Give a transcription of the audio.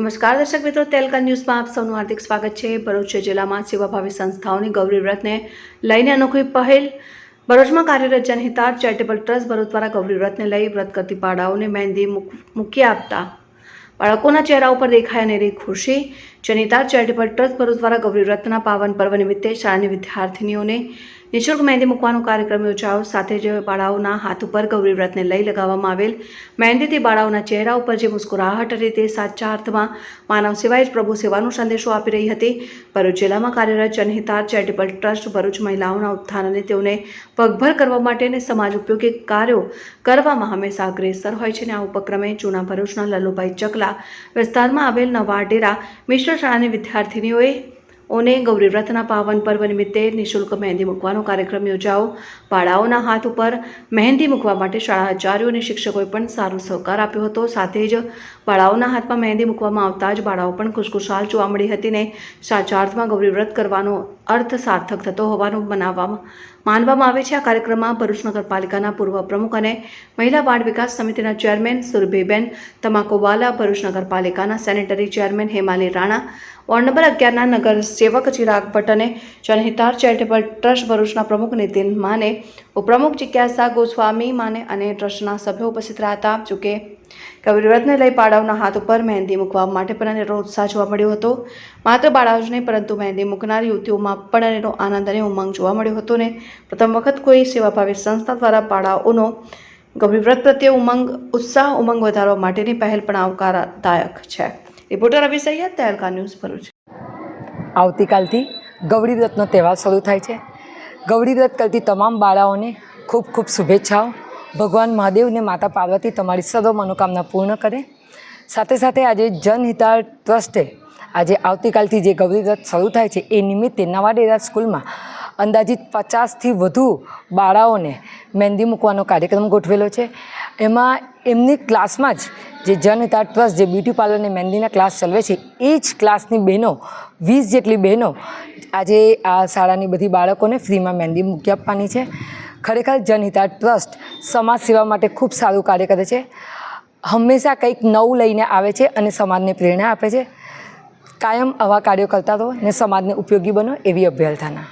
નમસ્કાર દર્શક મિત્રો, તેલકા ન્યૂઝમાં આપ સૌનું હાર્દિક સ્વાગત છે। ભરૂચ જિલ્લામાં સેવાભાવી સંસ્થાઓની ગૌરી વ્રતને લઈને અનોખી પહેલ। ભરૂચમાં કાર્યરત જનહિતાર્થ ચેરિટેબલ ટ્રસ્ટ ભરૂચ દ્વારા ગૌરી વ્રતને લઈ વ્રત કરતી બાળાઓને મહેંદી મૂકી આપતા બાળકોના ચહેરા ઉપર દેખાય અનેરી ખુશી। જનહિતાર્થ ચેરિટેબલ ટ્રસ્ટ ભરૂચ દ્વારા ગૌરી વ્રતના પાવન પર્વ નિમિત્તે શાળાની વિદ્યાર્થીનીઓને નિઃશુલ્ક મહેંદી મૂકવાનો કાર્યક્રમ યોજાયો। સાથે જ બાળાઓના હાથ ઉપર ગૌરી વ્રતને લઈ લગાવવામાં આવેલ મહેંદીથી બાળાઓના ચહેરા ઉપર જે મુસ્કુરાહટ હતી તે સાચા અર્થમાં માનવ સેવાએ જ પ્રભુ સેવાનો સંદેશો આપી રહી હતી। ભરૂચ જિલ્લામાં કાર્યરત જનહિતાર્થ ચેરિટેબલ ટ્રસ્ટ ભરૂચ મહિલાઓના ઉત્થાન અને તેઓને પગભર કરવા માટે અને સમાજ ઉપયોગી કાર્યો કરવામાં હંમેશા અગ્રેસર હોય છે। આ ઉપક્રમે જૂના ભરૂચના લલ્લુભાઈ ચકલા વિસ્તારમાં આવેલ નવાડેરા મિશ્ર શાળાની વિદ્યાર્થીનીઓએ ગૌરી વ્રતના પાવન પર્વ નિમિત્તે નિઃશુલ્ક મહેંદી મૂકવાનો કાર્યક્રમ યોજાયો। બાળાઓના હાથ ઉપર મહેંદી મૂકવા માટે શાળા આચાર્યો અને શિક્ષકોએ પણ સારો સહકાર આપ્યો હતો। સાથે જ બાળાઓના હાથમાં મહેંદી મૂકવામાં આવતા જ બાળાઓ પણ ખુશખુશાલ જોવા મળી હતી ને સાચા અર્થમાં ગૌરી વ્રત કરવાનો અર્થ સાર્થક થતો હોવાનું માનવામાં આવે છે। આ કાર્યક્રમમાં ભરૂચ નગરપાલિકાના પૂર્વ પ્રમુખ અને મહિલા બાળ વિકાસ સમિતિના ચેરમેન સુરભીબેન તમાકોવાલા, ભરૂચ નગરપાલિકાના sanitary chairman Hemali Rana, ward number 11ના નગર સેવક ચિરાગ ભટ્ટ અને જનહિતાર્થ ચેરિટેબલ ટ્રસ્ટ ભરૂચના પ્રમુખ નીતિન માને, ઉપપ્રમુખ જિજ્ઞાસા ગોસ્વામી માને અને ટ્રસ્ટના સભ્યો ઉપસ્થિત રહ્યા હતા। જોકે ગૌરી વ્રતને લઈ બાળાઓના હાથ ઉપર મહેંદી મૂકવા માટે પણ અનેરો ઉત્સાહ જોવા મળ્યો હતો। માત્ર બાળાઓ જ નહીં પરંતુ મહેંદી મૂકનાર યુવતીઓમાં પણ અનેરો આનંદ અને ઉમંગ જોવા મળ્યો હતો ને પ્રથમ વખત કોઈ સેવાભાવી સંસ્થા દ્વારા બાળાઓનો ગૌરી વ્રત પ્રત્યે ઉમંગ વધારવા માટેની પહેલ પણ આવકારદાયક છે। રિપોર્ટર રવિ સૈયદ, તેલકા ન્યૂઝ, ભરૂચ। આવતીકાલથી ગૌરી વ્રતનો તહેવાર શરૂ થાય છે। ગૌરી વ્રત કરતી તમામ બાળાઓને ખૂબ ખૂબ શુભેચ્છાઓ। ભગવાન મહાદેવ અને માતા પાર્વતી તમારી સર્વ મનોકામના પૂર્ણ કરે। સાથે સાથે આજે જનહિતાર્થ ટ્રસ્ટે આજે આવતીકાલથી જે ગૌરી વ્રત શરૂ થાય છે એ નિમિત્તે નવાડેરા સ્કૂલમાં અંદાજિત 50થી વધુ બાળાઓને મહેંદી મૂકવાનો કાર્યક્રમ ગોઠવેલો છે। એમાં એમની ક્લાસમાં જ જે જનહિતાર્થ ટ્રસ્ટ જે બ્યુટી પાર્લર અને મહેંદીના ક્લાસ ચલાવે છે એ જ ક્લાસની બહેનો 20 જેટલી બહેનો આજે આ શાળાની બધી બાળકોને ફ્રીમાં મહેંદી મૂકી આપવાની છે। ખરેખર જનહિતાર્થ ટ્રસ્ટ સમાજ સેવા માટે ખૂબ સારું કાર્ય કરે છે। હંમેશા કંઈક નવું લઈને આવે છે અને સમાજને પ્રેરણા આપે છે। કાયમ આવા કાર્યો કરતા રહો અને સમાજને ઉપયોગી બનો એવી અભ્યર્થના।